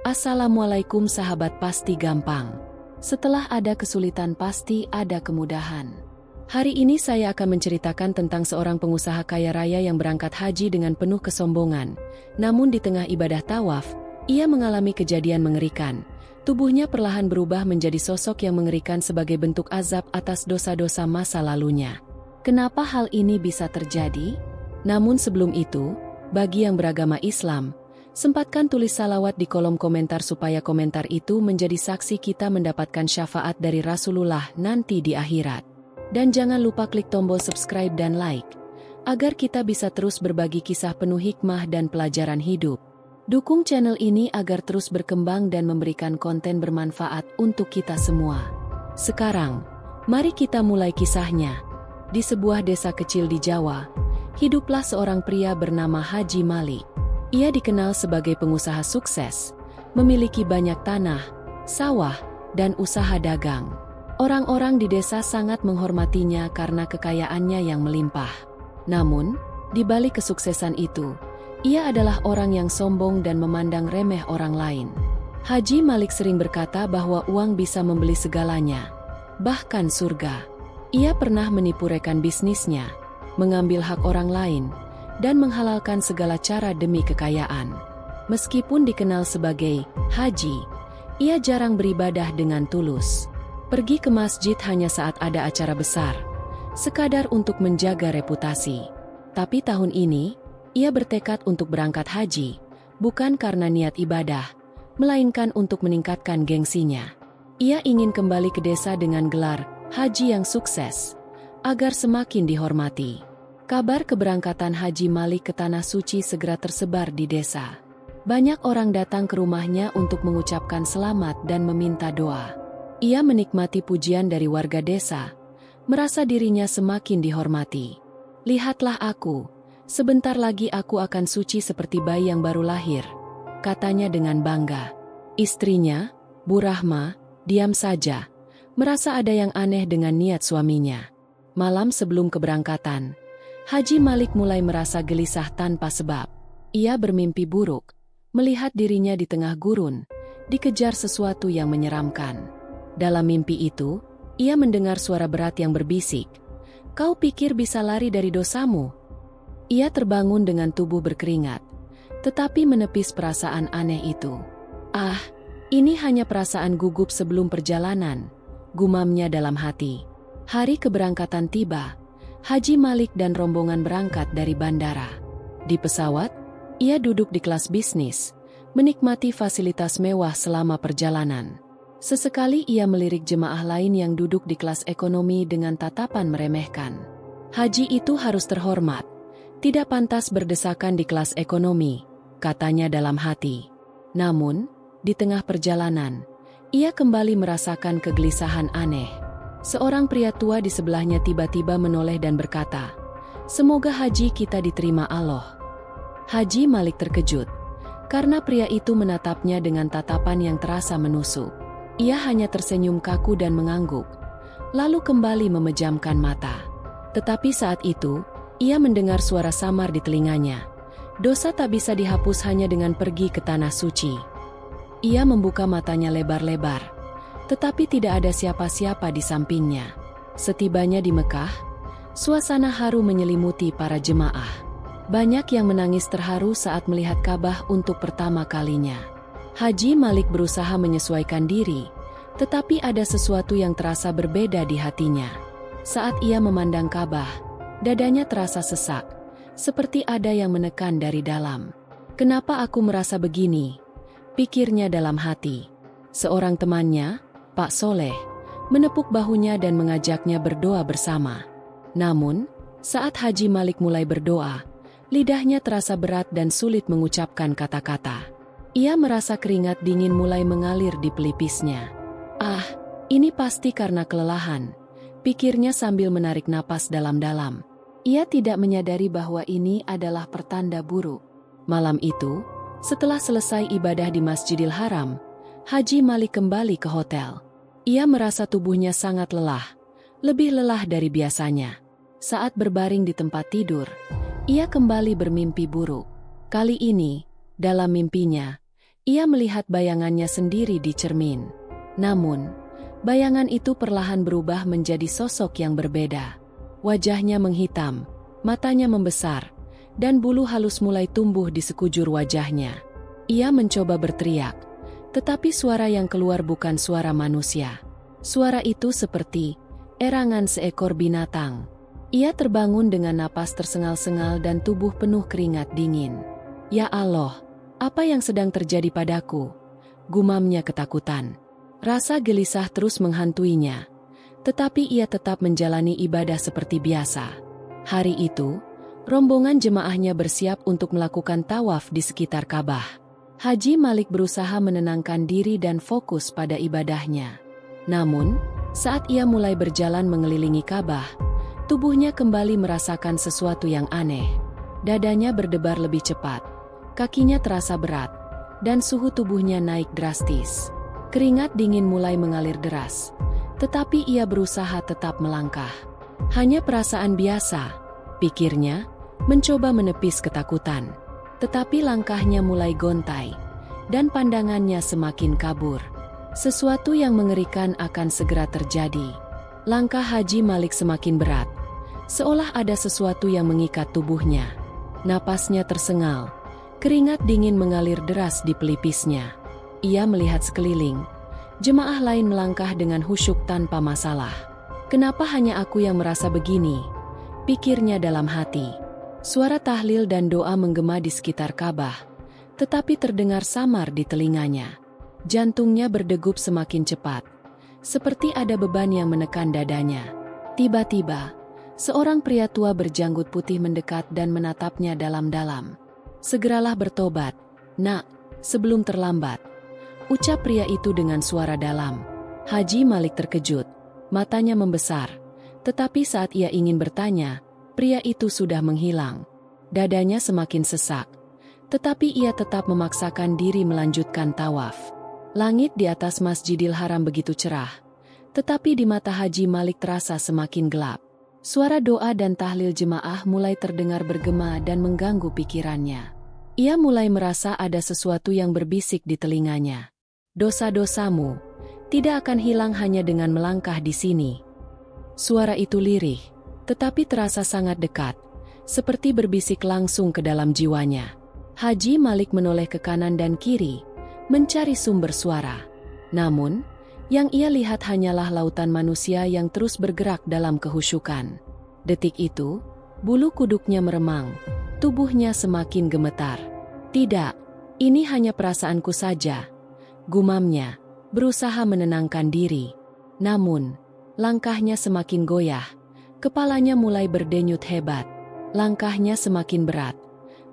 Assalamualaikum sahabat, pasti gampang. Setelah ada kesulitan pasti ada kemudahan. Hari ini saya akan menceritakan tentang seorang pengusaha kaya raya yang berangkat haji dengan penuh kesombongan. Namun di tengah ibadah tawaf, ia mengalami kejadian mengerikan. Tubuhnya perlahan berubah menjadi sosok yang mengerikan sebagai bentuk azab atas dosa-dosa masa lalunya. Kenapa hal ini bisa terjadi? Namun sebelum itu, bagi yang beragama Islam, sempatkan tulis salawat di kolom komentar supaya komentar itu menjadi saksi kita mendapatkan syafaat dari Rasulullah nanti di akhirat. Dan jangan lupa klik tombol subscribe dan like, agar kita bisa terus berbagi kisah penuh hikmah dan pelajaran hidup. Dukung channel ini agar terus berkembang dan memberikan konten bermanfaat untuk kita semua. Sekarang, mari kita mulai kisahnya. Di sebuah desa kecil di Jawa, hiduplah seorang pria bernama Haji Malik. Ia dikenal sebagai pengusaha sukses, memiliki banyak tanah, sawah, dan usaha dagang. Orang-orang di desa sangat menghormatinya karena kekayaannya yang melimpah. Namun, di balik kesuksesan itu, ia adalah orang yang sombong dan memandang remeh orang lain. Haji Malik sering berkata bahwa uang bisa membeli segalanya, bahkan surga. Ia pernah menipu rekan bisnisnya, mengambil hak orang lain, dan menghalalkan segala cara demi kekayaan. Meskipun dikenal sebagai haji, ia jarang beribadah dengan tulus. Pergi ke masjid hanya saat ada acara besar, sekadar untuk menjaga reputasi. Tapi tahun ini, ia bertekad untuk berangkat haji, bukan karena niat ibadah, melainkan untuk meningkatkan gengsinya. Ia ingin kembali ke desa dengan gelar haji yang sukses, agar semakin dihormati. Kabar keberangkatan Haji Malik ke Tanah Suci segera tersebar di desa. Banyak orang datang ke rumahnya untuk mengucapkan selamat dan meminta doa. Ia menikmati pujian dari warga desa, merasa dirinya semakin dihormati. "Lihatlah aku, sebentar lagi aku akan suci seperti bayi yang baru lahir," katanya dengan bangga. Istrinya, Bu Rahma, diam saja, merasa ada yang aneh dengan niat suaminya. Malam sebelum keberangkatan, Haji Malik mulai merasa gelisah tanpa sebab. Ia bermimpi buruk, melihat dirinya di tengah gurun, dikejar sesuatu yang menyeramkan. Dalam mimpi itu, ia mendengar suara berat yang berbisik, "Kau pikir bisa lari dari dosamu?" Ia terbangun dengan tubuh berkeringat, tetapi menepis perasaan aneh itu. "Ah, ini hanya perasaan gugup sebelum perjalanan," gumamnya dalam hati. Hari keberangkatan tiba. Haji Malik dan rombongan berangkat dari bandara. Di pesawat, ia duduk di kelas bisnis, menikmati fasilitas mewah selama perjalanan. Sesekali ia melirik jemaah lain yang duduk di kelas ekonomi dengan tatapan meremehkan. "Haji itu harus terhormat, tidak pantas berdesakan di kelas ekonomi," katanya dalam hati. Namun, di tengah perjalanan, ia kembali merasakan kegelisahan aneh. Seorang pria tua di sebelahnya tiba-tiba menoleh dan berkata, "Semoga haji kita diterima Allah." Haji Malik terkejut, karena pria itu menatapnya dengan tatapan yang terasa menusuk. Ia hanya tersenyum kaku dan mengangguk, lalu kembali memejamkan mata. Tetapi saat itu, ia mendengar suara samar di telinganya. Dosa tak bisa dihapus hanya dengan pergi ke Tanah Suci. Ia membuka matanya lebar-lebar, tetapi tidak ada siapa-siapa di sampingnya. Setibanya di Mekah, suasana haru menyelimuti para jemaah. Banyak yang menangis terharu saat melihat Ka'bah untuk pertama kalinya. Haji Malik berusaha menyesuaikan diri, tetapi ada sesuatu yang terasa berbeda di hatinya. Saat ia memandang Ka'bah, dadanya terasa sesak, seperti ada yang menekan dari dalam. "Kenapa aku merasa begini?" pikirnya dalam hati. Seorang temannya, Pak Soleh, menepuk bahunya dan mengajaknya berdoa bersama. Namun, saat Haji Malik mulai berdoa, lidahnya terasa berat dan sulit mengucapkan kata-kata. Ia merasa keringat dingin mulai mengalir di pelipisnya. "Ah, ini pasti karena kelelahan," pikirnya sambil menarik napas dalam-dalam. Ia tidak menyadari bahwa ini adalah pertanda buruk. Malam itu, setelah selesai ibadah di Masjidil Haram, Haji Malik kembali ke hotel. Ia merasa tubuhnya sangat lelah, lebih lelah dari biasanya. Saat berbaring di tempat tidur, ia kembali bermimpi buruk. Kali ini, dalam mimpinya, Ia melihat bayangannya sendiri di cermin. Namun, bayangan itu perlahan berubah menjadi sosok yang berbeda. Wajahnya menghitam, matanya membesar, dan bulu halus mulai tumbuh di sekujur wajahnya. Ia mencoba berteriak, tetapi suara yang keluar bukan suara manusia. Suara itu seperti erangan seekor binatang. Ia terbangun dengan napas tersengal-sengal dan tubuh penuh keringat dingin. "Ya Allah, apa yang sedang terjadi padaku?" gumamnya ketakutan. Rasa gelisah terus menghantuinya, tetapi ia tetap menjalani ibadah seperti biasa. Hari itu, rombongan jemaahnya bersiap untuk melakukan tawaf di sekitar Ka'bah. Haji Malik berusaha menenangkan diri dan fokus pada ibadahnya. Namun, saat ia mulai berjalan mengelilingi Ka'bah, tubuhnya kembali merasakan sesuatu yang aneh. Dadanya berdebar lebih cepat, kakinya terasa berat, dan suhu tubuhnya naik drastis. Keringat dingin mulai mengalir deras, tetapi ia berusaha tetap melangkah. Hanya perasaan biasa, pikirnya, mencoba menepis ketakutan. Tetapi langkahnya mulai gontai, dan pandangannya semakin kabur. Sesuatu yang mengerikan akan segera terjadi. Langkah Haji Malik semakin berat, seolah ada sesuatu yang mengikat tubuhnya. Napasnya tersengal, keringat dingin mengalir deras di pelipisnya. Ia melihat sekeliling, jemaah lain melangkah dengan khusyuk tanpa masalah. "Kenapa hanya aku yang merasa begini?" pikirnya dalam hati. Suara tahlil dan doa menggema di sekitar Ka'bah, tetapi terdengar samar di telinganya. Jantungnya berdegup semakin cepat, seperti ada beban yang menekan dadanya. Tiba-tiba, seorang pria tua berjanggut putih mendekat dan menatapnya dalam-dalam. "Segeralah bertobat, Nak, sebelum terlambat," ucap pria itu dengan suara dalam. Haji Malik terkejut, matanya membesar, tetapi saat ia ingin bertanya, pria itu sudah menghilang. Dadanya semakin sesak, tetapi ia tetap memaksakan diri melanjutkan tawaf. Langit di atas Masjidil Haram begitu cerah, tetapi di mata Haji Malik terasa semakin gelap. Suara doa dan tahlil jemaah mulai terdengar bergema dan mengganggu pikirannya. Ia mulai merasa ada sesuatu yang berbisik di telinganya. "Dosa-dosamu tidak akan hilang hanya dengan melangkah di sini." Suara itu lirih, tetapi terasa sangat dekat, seperti berbisik langsung ke dalam jiwanya. Haji Malik menoleh ke kanan dan kiri, mencari sumber suara. Namun, yang ia lihat hanyalah lautan manusia yang terus bergerak dalam kehusyukan. Detik itu, bulu kuduknya meremang, tubuhnya semakin gemetar. "Tidak, ini hanya perasaanku saja," gumamnya, berusaha menenangkan diri. Namun, langkahnya semakin goyah, kepalanya mulai berdenyut hebat, langkahnya semakin berat,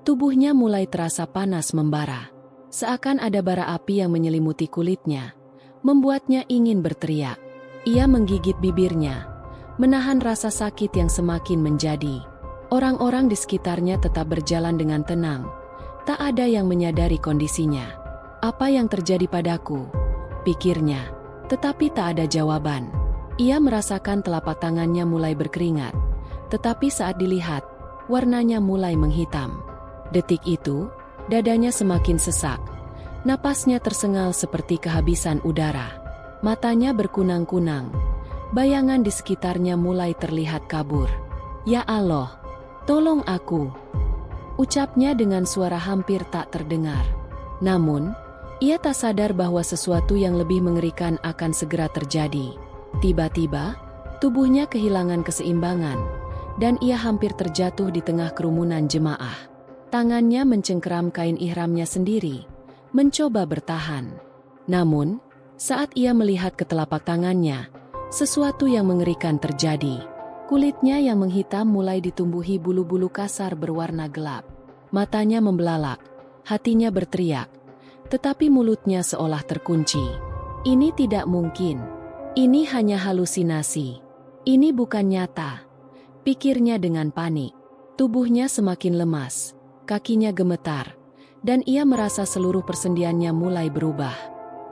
tubuhnya mulai terasa panas membara. Seakan ada bara api yang menyelimuti kulitnya, membuatnya ingin berteriak. Ia menggigit bibirnya, menahan rasa sakit yang semakin menjadi. Orang-orang di sekitarnya tetap berjalan dengan tenang, tak ada yang menyadari kondisinya. "Apa yang terjadi padaku?" pikirnya, tetapi tak ada jawaban. Ia merasakan telapak tangannya mulai berkeringat, tetapi saat dilihat, warnanya mulai menghitam. Detik itu, dadanya semakin sesak, napasnya tersengal seperti kehabisan udara. Matanya berkunang-kunang, bayangan di sekitarnya mulai terlihat kabur. "Ya Allah, tolong aku," ucapnya dengan suara hampir tak terdengar. Namun, ia tak sadar bahwa sesuatu yang lebih mengerikan akan segera terjadi. Tiba-tiba, tubuhnya kehilangan keseimbangan, dan ia hampir terjatuh di tengah kerumunan jemaah. Tangannya mencengkeram kain ihramnya sendiri, mencoba bertahan. Namun, saat ia melihat ke telapak tangannya, sesuatu yang mengerikan terjadi. Kulitnya yang menghitam mulai ditumbuhi bulu-bulu kasar berwarna gelap. Matanya membelalak, hatinya berteriak, tetapi mulutnya seolah terkunci. "Ini tidak mungkin. Ini hanya halusinasi. Ini bukan nyata," pikirnya dengan panik. Tubuhnya semakin lemas, kakinya gemetar, dan ia merasa seluruh persendiannya mulai berubah.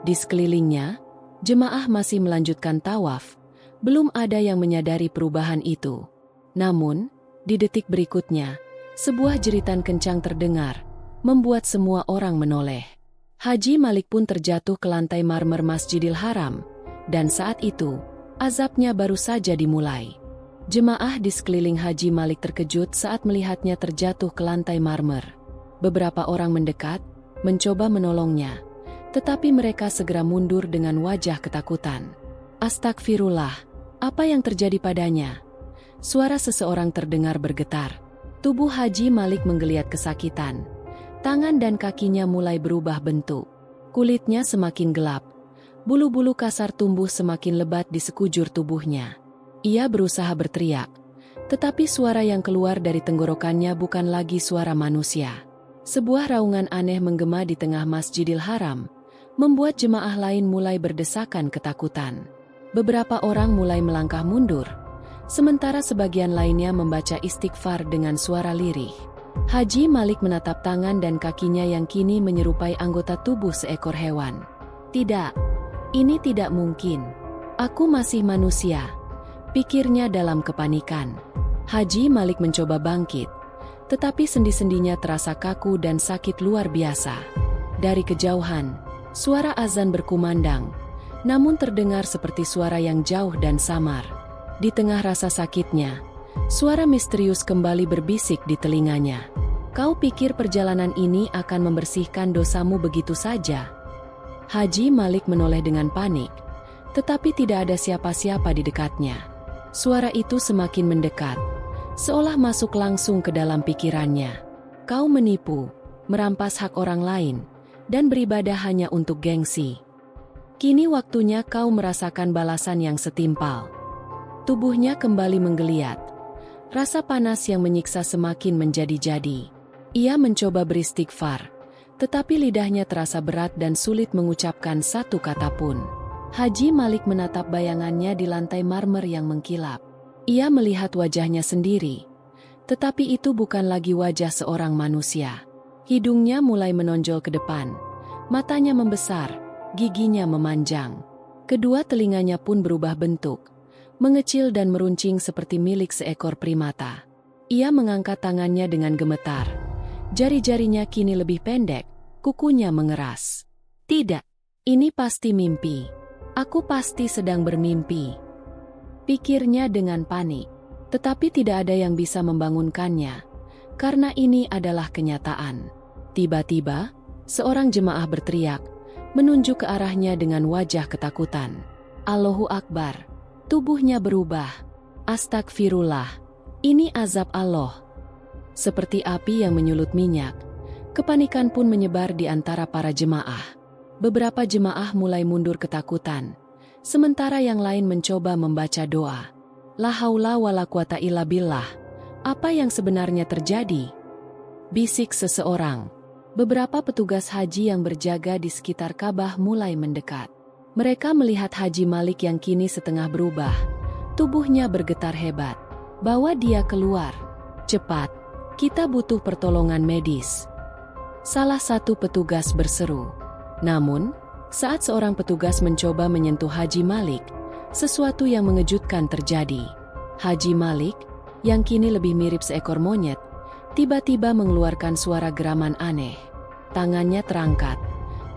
Di sekelilingnya, jemaah masih melanjutkan tawaf, belum ada yang menyadari perubahan itu. Namun, di detik berikutnya, sebuah jeritan kencang terdengar, membuat semua orang menoleh. Haji Malik pun terjatuh ke lantai marmer Masjidil Haram, dan saat itu, azabnya baru saja dimulai. Jemaah di sekeliling Haji Malik terkejut saat melihatnya terjatuh ke lantai marmer. Beberapa orang mendekat, mencoba menolongnya, tetapi mereka segera mundur dengan wajah ketakutan. Astagfirullah, apa yang terjadi padanya? Suara seseorang terdengar bergetar. Tubuh Haji Malik menggeliat kesakitan. Tangan dan kakinya mulai berubah bentuk. Kulitnya semakin gelap. Bulu-bulu kasar tumbuh semakin lebat di sekujur tubuhnya. Ia berusaha berteriak, tetapi suara yang keluar dari tenggorokannya bukan lagi suara manusia. Sebuah raungan aneh menggema di tengah Masjidil Haram, membuat jemaah lain mulai berdesakan ketakutan. Beberapa orang mulai melangkah mundur, sementara sebagian lainnya membaca istighfar dengan suara lirih. Haji Malik menatap tangan dan kakinya yang kini menyerupai anggota tubuh seekor hewan. Tidak, ini tidak mungkin. Aku masih manusia, pikirnya dalam kepanikan. Haji Malik mencoba bangkit, tetapi sendi-sendinya terasa kaku dan sakit luar biasa. Dari kejauhan, suara azan berkumandang, namun terdengar seperti suara yang jauh dan samar. Di tengah rasa sakitnya, suara misterius kembali berbisik di telinganya. Kau pikir perjalanan ini akan membersihkan dosamu begitu saja? Haji Malik menoleh dengan panik, tetapi tidak ada siapa-siapa di dekatnya. Suara itu semakin mendekat, seolah masuk langsung ke dalam pikirannya. Kau menipu, merampas hak orang lain, dan beribadah hanya untuk gengsi. Kini waktunya kau merasakan balasan yang setimpal. Tubuhnya kembali menggeliat. Rasa panas yang menyiksa semakin menjadi-jadi. Ia mencoba beristighfar, tetapi lidahnya terasa berat dan sulit mengucapkan satu kata pun. Haji Malik menatap bayangannya di lantai marmer yang mengkilap. Ia melihat wajahnya sendiri, tetapi itu bukan lagi wajah seorang manusia. Hidungnya mulai menonjol ke depan, matanya membesar, giginya memanjang. Kedua telinganya pun berubah bentuk, mengecil dan meruncing seperti milik seekor primata. Ia mengangkat tangannya dengan gemetar. Jari-jarinya kini lebih pendek, kukunya mengeras. Tidak, ini pasti mimpi. Aku pasti sedang bermimpi, pikirnya dengan panik. Tetapi tidak ada yang bisa membangunkannya, karena ini adalah kenyataan. Tiba-tiba, seorang jemaah berteriak, menunjuk ke arahnya dengan wajah ketakutan. Allahu Akbar. Tubuhnya berubah. Astagfirullah. Ini azab Allah. Seperti api yang menyulut minyak, kepanikan pun menyebar di antara para jemaah. Beberapa jemaah mulai mundur ketakutan, sementara yang lain mencoba membaca doa. La haula wala quwata illa billah. Apa yang sebenarnya terjadi? Bisik seseorang. Beberapa petugas haji yang berjaga di sekitar Ka'bah mulai mendekat. Mereka melihat Haji Malik yang kini setengah berubah. Tubuhnya bergetar hebat. Bawa dia keluar. Cepat, kita butuh pertolongan medis. Salah satu petugas berseru. Namun, saat seorang petugas mencoba menyentuh Haji Malik, sesuatu yang mengejutkan terjadi. Haji Malik, yang kini lebih mirip seekor monyet, tiba-tiba mengeluarkan suara geraman aneh. Tangannya terangkat,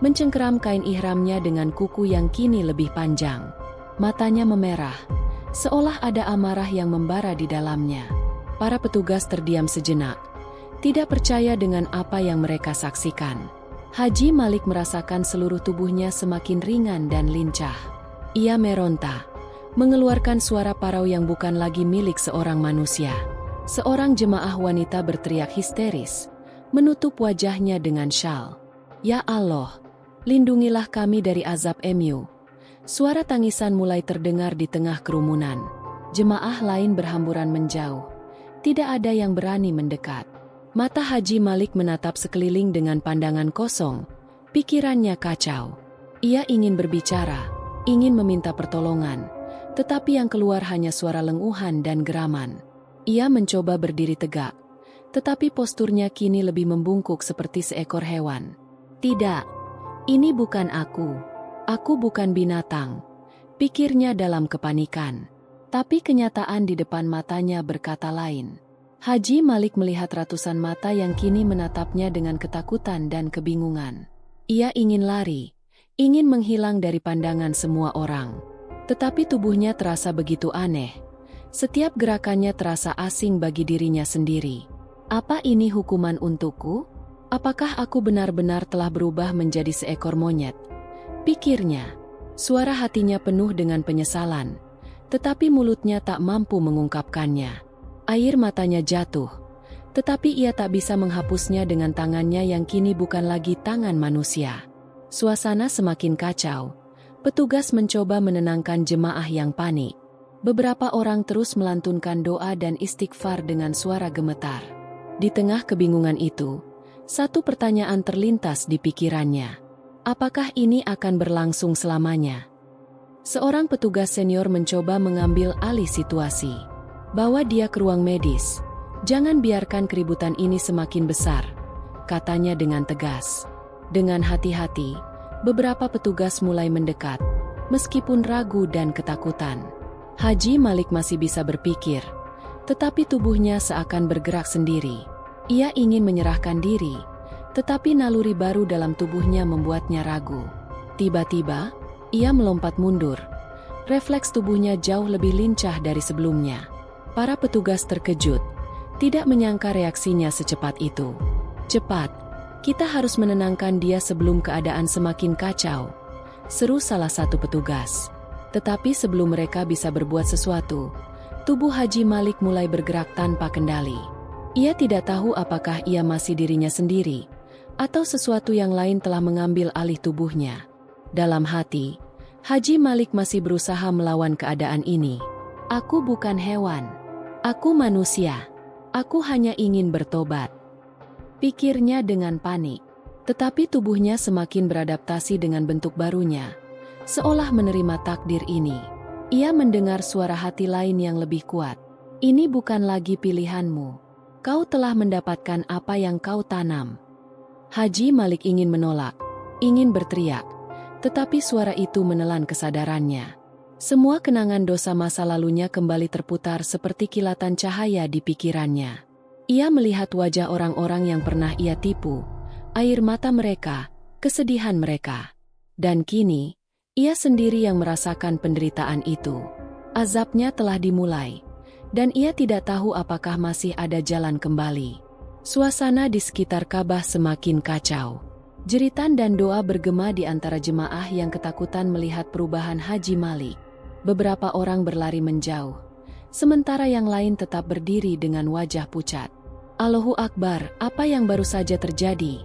mencengkeram kain ihramnya dengan kuku yang kini lebih panjang. Matanya memerah, seolah ada amarah yang membara di dalamnya. Para petugas terdiam sejenak, tidak percaya dengan apa yang mereka saksikan. Haji Malik merasakan seluruh tubuhnya semakin ringan dan lincah. Ia meronta, mengeluarkan suara parau yang bukan lagi milik seorang manusia. Seorang jemaah wanita berteriak histeris, menutup wajahnya dengan syal. Ya Allah, lindungilah kami dari azab MU. Suara tangisan mulai terdengar di tengah kerumunan. Jemaah lain berhamburan menjauh. Tidak ada yang berani mendekat. Mata Haji Malik menatap sekeliling dengan pandangan kosong. Pikirannya kacau. Ia ingin berbicara, ingin meminta pertolongan, tetapi yang keluar hanya suara lenguhan dan geraman. Ia mencoba berdiri tegak, tetapi posturnya kini lebih membungkuk seperti seekor hewan. Tidak, ini bukan aku. Aku bukan binatang, pikirnya dalam kepanikan. Tapi kenyataan di depan matanya berkata lain. Haji Malik melihat ratusan mata yang kini menatapnya dengan ketakutan dan kebingungan. Ia ingin lari, ingin menghilang dari pandangan semua orang. Tetapi tubuhnya terasa begitu aneh. Setiap gerakannya terasa asing bagi dirinya sendiri. Apa ini hukuman untukku? Apakah aku benar-benar telah berubah menjadi seekor monyet? Pikirnya. Suara hatinya penuh dengan penyesalan. Tetapi mulutnya tak mampu mengungkapkannya. Air matanya jatuh. Tetapi ia tak bisa menghapusnya dengan tangannya yang kini bukan lagi tangan manusia. Suasana semakin kacau. Petugas mencoba menenangkan jemaah yang panik. Beberapa orang terus melantunkan doa dan istighfar dengan suara gemetar. Di tengah kebingungan itu, satu pertanyaan terlintas di pikirannya. Apakah ini akan berlangsung selamanya? Seorang petugas senior mencoba mengambil alih situasi. Bawa dia ke ruang medis. Jangan biarkan keributan ini semakin besar, katanya dengan tegas. Dengan hati-hati, beberapa petugas mulai mendekat, meskipun ragu dan ketakutan. Haji Malik masih bisa berpikir, tetapi tubuhnya seakan bergerak sendiri. Ia ingin menyerahkan diri, tetapi naluri baru dalam tubuhnya membuatnya ragu. Tiba-tiba, ia melompat mundur. Refleks tubuhnya jauh lebih lincah dari sebelumnya. Para petugas terkejut, tidak menyangka reaksinya secepat itu. Cepat, kita harus menenangkan dia sebelum keadaan semakin kacau, seru salah satu petugas. Tetapi sebelum mereka bisa berbuat sesuatu, tubuh Haji Malik mulai bergerak tanpa kendali. Ia tidak tahu apakah ia masih dirinya sendiri, atau sesuatu yang lain telah mengambil alih tubuhnya. Dalam hati, Haji Malik masih berusaha melawan keadaan ini. Aku bukan hewan. Aku manusia. Aku hanya ingin bertobat. Pikirnya dengan panik. Tetapi tubuhnya semakin beradaptasi dengan bentuk barunya, seolah menerima takdir ini. Ia mendengar suara hati lain yang lebih kuat. Ini bukan lagi pilihanmu. Kau telah mendapatkan apa yang kau tanam. Haji Malik ingin menolak, ingin berteriak. Tetapi suara itu menelan kesadarannya. Semua kenangan dosa masa lalunya kembali terputar seperti kilatan cahaya di pikirannya. Ia melihat wajah orang-orang yang pernah ia tipu, air mata mereka, kesedihan mereka. Dan kini, ia sendiri yang merasakan penderitaan itu. Azabnya telah dimulai, dan ia tidak tahu apakah masih ada jalan kembali. Suasana di sekitar Ka'bah semakin kacau. Jeritan dan doa bergema di antara jemaah yang ketakutan melihat perubahan Haji Malik. Beberapa orang berlari menjauh, sementara yang lain tetap berdiri dengan wajah pucat. Allahu Akbar, apa yang baru saja terjadi?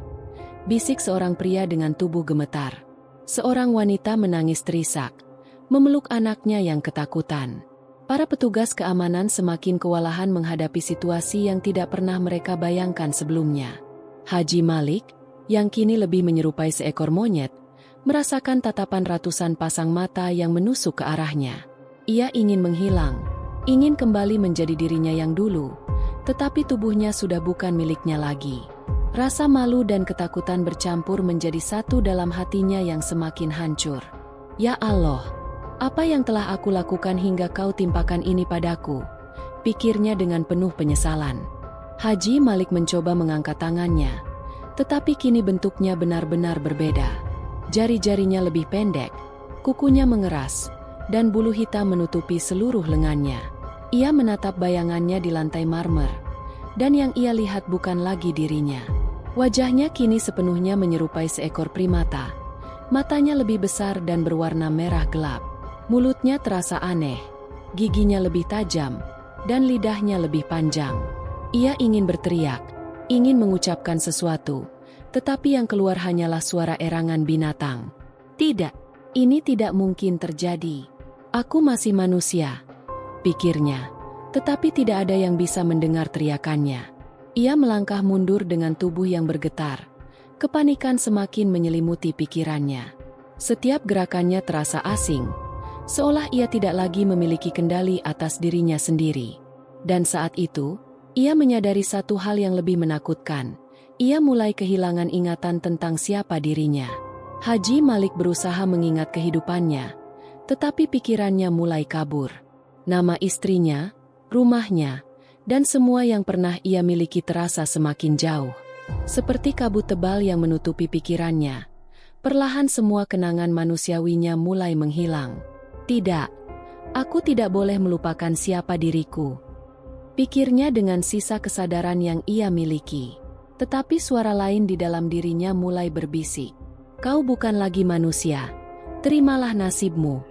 Bisik seorang pria dengan tubuh gemetar. Seorang wanita menangis terisak, memeluk anaknya yang ketakutan. Para petugas keamanan semakin kewalahan menghadapi situasi yang tidak pernah mereka bayangkan sebelumnya. Haji Malik, yang kini lebih menyerupai seekor monyet, merasakan tatapan ratusan pasang mata yang menusuk ke arahnya. Ia ingin menghilang, ingin kembali menjadi dirinya yang dulu, tetapi tubuhnya sudah bukan miliknya lagi. Rasa malu dan ketakutan bercampur menjadi satu dalam hatinya yang semakin hancur. Ya Allah, apa yang telah aku lakukan hingga kau timpakan ini padaku? Pikirnya dengan penuh penyesalan. Haji Malik mencoba mengangkat tangannya, tetapi kini bentuknya benar-benar berbeda. Jari-jarinya lebih pendek, kukunya mengeras, dan bulu hitam menutupi seluruh lengannya. Ia menatap bayangannya di lantai marmer, dan yang ia lihat bukan lagi dirinya. Wajahnya kini sepenuhnya menyerupai seekor primata. Matanya lebih besar dan berwarna merah gelap. Mulutnya terasa aneh, giginya lebih tajam, dan lidahnya lebih panjang. Ia ingin berteriak, ingin mengucapkan sesuatu, tetapi yang keluar hanyalah suara erangan binatang. Tidak, ini tidak mungkin terjadi. Aku masih manusia, pikirnya, tetapi tidak ada yang bisa mendengar teriakannya. Ia melangkah mundur dengan tubuh yang bergetar. Kepanikan semakin menyelimuti pikirannya. Setiap gerakannya terasa asing, seolah ia tidak lagi memiliki kendali atas dirinya sendiri. Dan saat itu, ia menyadari satu hal yang lebih menakutkan. Ia mulai kehilangan ingatan tentang siapa dirinya. Haji Malik berusaha mengingat kehidupannya, tetapi pikirannya mulai kabur. Nama istrinya, rumahnya, dan semua yang pernah ia miliki terasa semakin jauh. Seperti kabut tebal yang menutupi pikirannya, Perlahan semua kenangan manusiawinya mulai menghilang. Tidak, aku tidak boleh melupakan siapa diriku, pikirnya dengan sisa kesadaran yang ia miliki. Tetapi suara lain di dalam dirinya mulai berbisik. Kau bukan lagi manusia, terimalah nasibmu.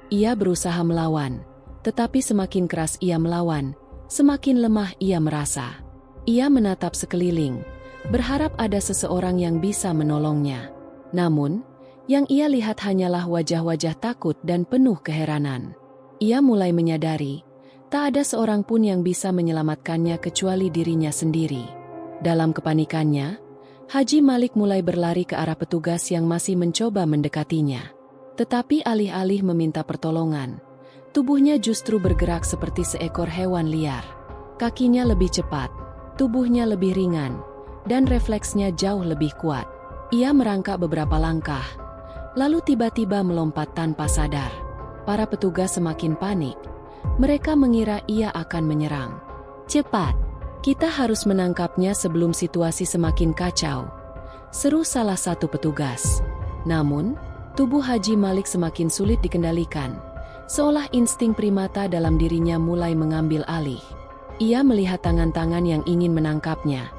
Ia berusaha melawan, tetapi semakin keras ia melawan, semakin lemah ia merasa. Ia menatap sekeliling, berharap ada seseorang yang bisa menolongnya. Namun, yang ia lihat hanyalah wajah-wajah takut dan penuh keheranan. Ia mulai menyadari, tak ada seorang pun yang bisa menyelamatkannya kecuali dirinya sendiri. Dalam kepanikannya, Haji Malik mulai berlari ke arah petugas yang masih mencoba mendekatinya. Tetapi alih-alih meminta pertolongan, tubuhnya justru bergerak seperti seekor hewan liar. Kakinya lebih cepat, tubuhnya lebih ringan, dan refleksnya jauh lebih kuat. Ia merangkak beberapa langkah, lalu tiba-tiba melompat tanpa sadar. Para petugas semakin panik. Mereka mengira ia akan menyerang. Cepat, kita harus menangkapnya sebelum situasi semakin kacau, seru salah satu petugas. Namun, tubuh Haji Malik semakin sulit dikendalikan, seolah insting primata dalam dirinya mulai mengambil alih. Ia melihat tangan-tangan yang ingin menangkapnya,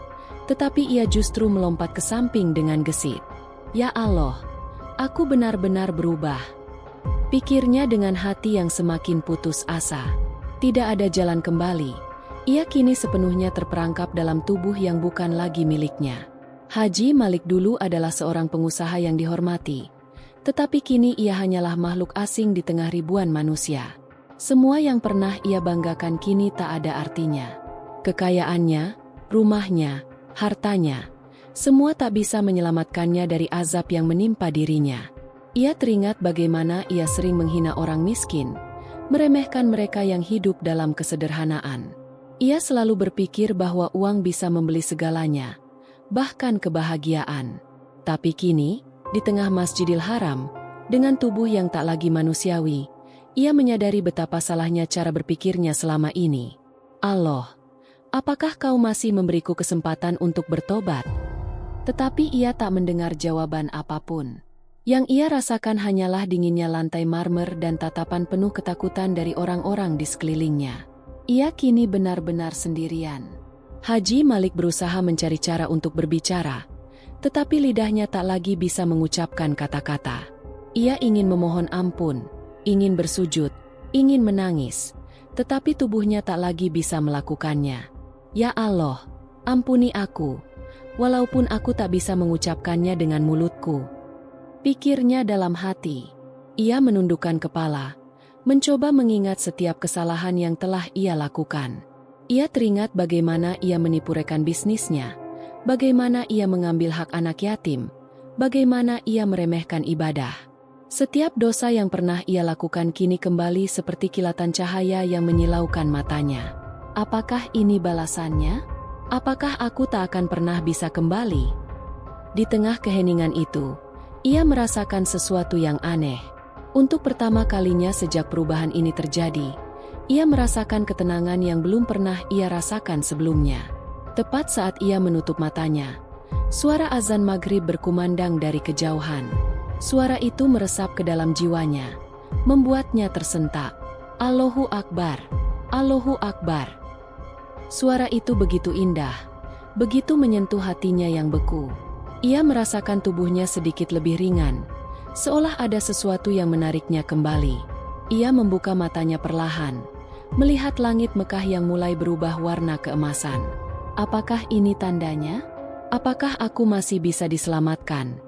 tetapi ia justru melompat ke samping dengan gesit. Ya Allah, aku benar-benar berubah, pikirnya dengan hati yang semakin putus asa. Tidak ada jalan kembali. Ia kini sepenuhnya terperangkap dalam tubuh yang bukan lagi miliknya. Haji Malik dulu adalah seorang pengusaha yang dihormati, tetapi kini ia hanyalah makhluk asing di tengah ribuan manusia. Semua yang pernah ia banggakan kini tak ada artinya. Kekayaannya, rumahnya, hartanya, semua tak bisa menyelamatkannya dari azab yang menimpa dirinya. Ia teringat bagaimana ia sering menghina orang miskin, meremehkan mereka yang hidup dalam kesederhanaan. Ia selalu berpikir bahwa uang bisa membeli segalanya, bahkan kebahagiaan. Tapi kini, di tengah Masjidil Haram, dengan tubuh yang tak lagi manusiawi, ia menyadari betapa salahnya cara berpikirnya selama ini. Allah, apakah kau masih memberiku kesempatan untuk bertobat? Tetapi ia tak mendengar jawaban apapun. Yang ia rasakan hanyalah dinginnya lantai marmer dan tatapan penuh ketakutan dari orang-orang di sekelilingnya. Ia kini benar-benar sendirian. Haji Malik berusaha mencari cara untuk berbicara, tetapi lidahnya tak lagi bisa mengucapkan kata-kata. Ia ingin memohon ampun, ingin bersujud, ingin menangis, tetapi tubuhnya tak lagi bisa melakukannya. Ya Allah, ampuni aku, walaupun aku tak bisa mengucapkannya dengan mulutku, pikirnya dalam hati. Ia menundukkan kepala, mencoba mengingat setiap kesalahan yang telah ia lakukan. Ia teringat bagaimana ia menipu rekan bisnisnya, bagaimana ia mengambil hak anak yatim, bagaimana ia meremehkan ibadah. Setiap dosa yang pernah ia lakukan kini kembali seperti kilatan cahaya yang menyilaukan matanya. Apakah ini balasannya? Apakah aku tak akan pernah bisa kembali? Di tengah keheningan itu, ia merasakan sesuatu yang aneh. Untuk pertama kalinya sejak perubahan ini terjadi, ia merasakan ketenangan yang belum pernah ia rasakan sebelumnya. Tepat saat ia menutup matanya, suara azan maghrib berkumandang dari kejauhan. Suara itu meresap ke dalam jiwanya, membuatnya tersentak. Allahu Akbar, Allahu Akbar. Suara itu begitu indah, begitu menyentuh hatinya yang beku. Ia merasakan tubuhnya sedikit lebih ringan, seolah ada sesuatu yang menariknya kembali. Ia membuka matanya perlahan, melihat langit Mekah yang mulai berubah warna keemasan. Apakah ini tandanya? Apakah aku masih bisa diselamatkan?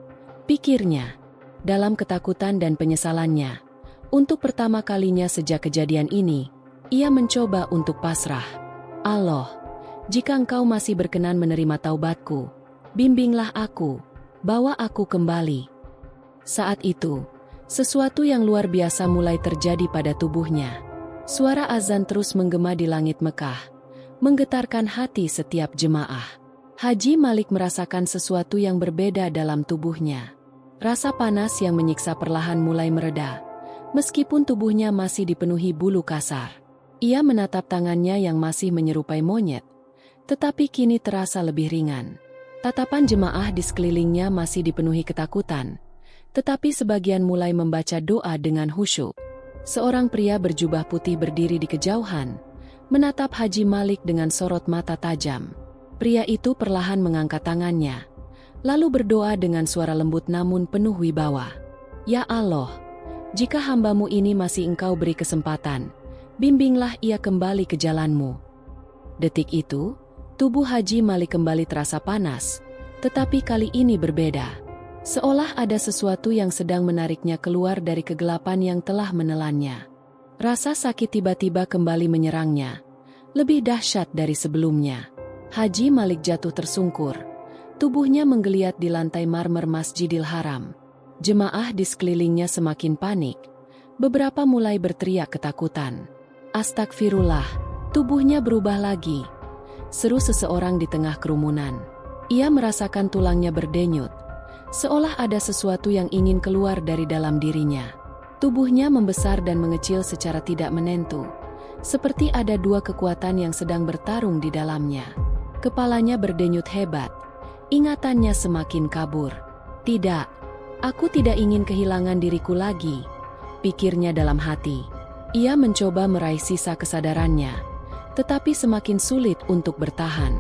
Pikirnya. Dalam ketakutan dan penyesalannya, untuk pertama kalinya sejak kejadian ini, ia mencoba untuk pasrah. Allah, jika Engkau masih berkenan menerima taubatku, bimbinglah aku, bawa aku kembali. Saat itu, sesuatu yang luar biasa mulai terjadi pada tubuhnya. Suara azan terus menggema di langit Mekah, menggetarkan hati setiap jemaah. Haji Malik merasakan sesuatu yang berbeda dalam tubuhnya. Rasa panas yang menyiksa perlahan mulai mereda, meskipun tubuhnya masih dipenuhi bulu kasar. Ia menatap tangannya yang masih menyerupai monyet, tetapi kini terasa lebih ringan. Tatapan jemaah di sekelilingnya masih dipenuhi ketakutan, tetapi sebagian mulai membaca doa dengan khusyuk. Seorang pria berjubah putih berdiri di kejauhan, menatap Haji Malik dengan sorot mata tajam. Pria itu perlahan mengangkat tangannya, lalu berdoa dengan suara lembut namun penuh wibawa. Ya Allah, jika hambamu ini masih Engkau beri kesempatan, bimbinglah ia kembali ke jalanmu. Detik itu, tubuh Haji Malik kembali terasa panas, tetapi kali ini berbeda. Seolah ada sesuatu yang sedang menariknya keluar dari kegelapan yang telah menelannya. Rasa sakit tiba-tiba kembali menyerangnya, lebih dahsyat dari sebelumnya. Haji Malik jatuh tersungkur, tubuhnya menggeliat di lantai marmer Masjidil Haram. Jemaah di sekelilingnya semakin panik, beberapa mulai berteriak ketakutan. Astagfirullah, tubuhnya berubah lagi, seru seseorang di tengah kerumunan. Ia merasakan tulangnya berdenyut, seolah ada sesuatu yang ingin keluar dari dalam dirinya. Tubuhnya membesar dan mengecil secara tidak menentu, seperti ada dua kekuatan yang sedang bertarung di dalamnya. Kepalanya berdenyut hebat, ingatannya semakin kabur. Tidak, aku tidak ingin kehilangan diriku lagi, pikirnya dalam hati. Ia mencoba meraih sisa kesadarannya, tetapi semakin sulit untuk bertahan.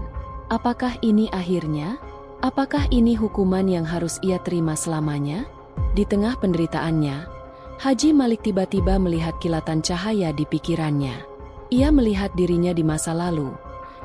Apakah ini akhirnya? Apakah ini hukuman yang harus ia terima selamanya? Di tengah penderitaannya, Haji Malik tiba-tiba melihat kilatan cahaya di pikirannya. Ia melihat dirinya di masa lalu,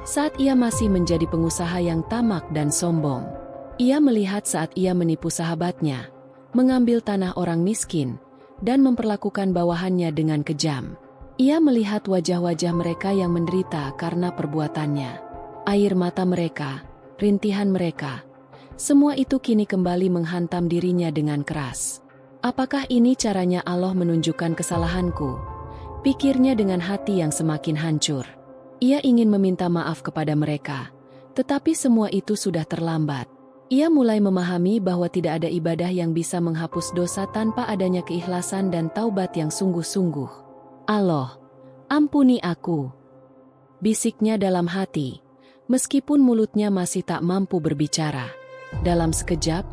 saat ia masih menjadi pengusaha yang tamak dan sombong. Ia melihat saat ia menipu sahabatnya, mengambil tanah orang miskin, dan memperlakukan bawahannya dengan kejam. Ia melihat wajah-wajah mereka yang menderita karena perbuatannya. Air mata mereka, rintihan mereka, semua itu kini kembali menghantam dirinya dengan keras. Apakah ini caranya Allah menunjukkan kesalahanku? Pikirnya dengan hati yang semakin hancur. Ia ingin meminta maaf kepada mereka, tetapi semua itu sudah terlambat. Ia mulai memahami bahwa tidak ada ibadah yang bisa menghapus dosa tanpa adanya keikhlasan dan taubat yang sungguh-sungguh. Allah, ampuni aku, bisiknya dalam hati, meskipun mulutnya masih tak mampu berbicara. Dalam sekejap,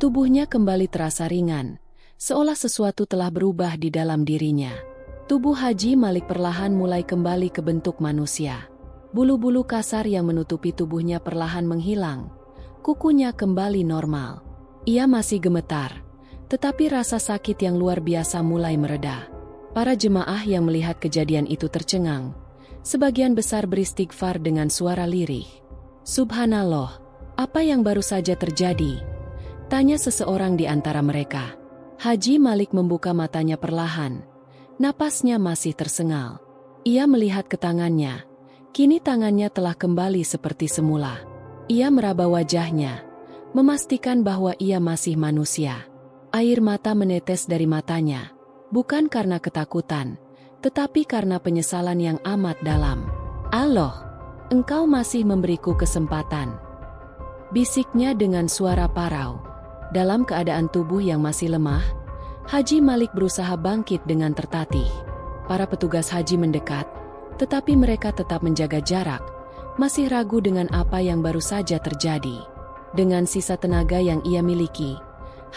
tubuhnya kembali terasa ringan, seolah sesuatu telah berubah di dalam dirinya. Tubuh Haji Malik perlahan mulai kembali ke bentuk manusia. Bulu-bulu kasar yang menutupi tubuhnya perlahan menghilang, kukunya kembali normal. Ia masih gemetar, tetapi rasa sakit yang luar biasa mulai mereda. Para jemaah yang melihat kejadian itu tercengang, sebagian besar beristighfar dengan suara lirih. Subhanallah, apa yang baru saja terjadi? Tanya seseorang di antara mereka. Haji Malik membuka matanya perlahan. Napasnya masih tersengal. Ia melihat ke tangannya. Kini tangannya telah kembali seperti semula. Ia meraba wajahnya, memastikan bahwa ia masih manusia. Air mata menetes dari matanya, bukan karena ketakutan, tetapi karena penyesalan yang amat dalam. Allah, Engkau masih memberiku kesempatan, bisiknya dengan suara parau. Dalam keadaan tubuh yang masih lemah, Haji Malik berusaha bangkit dengan tertatih. Para petugas haji mendekat, tetapi mereka tetap menjaga jarak, masih ragu dengan apa yang baru saja terjadi. Dengan sisa tenaga yang ia miliki,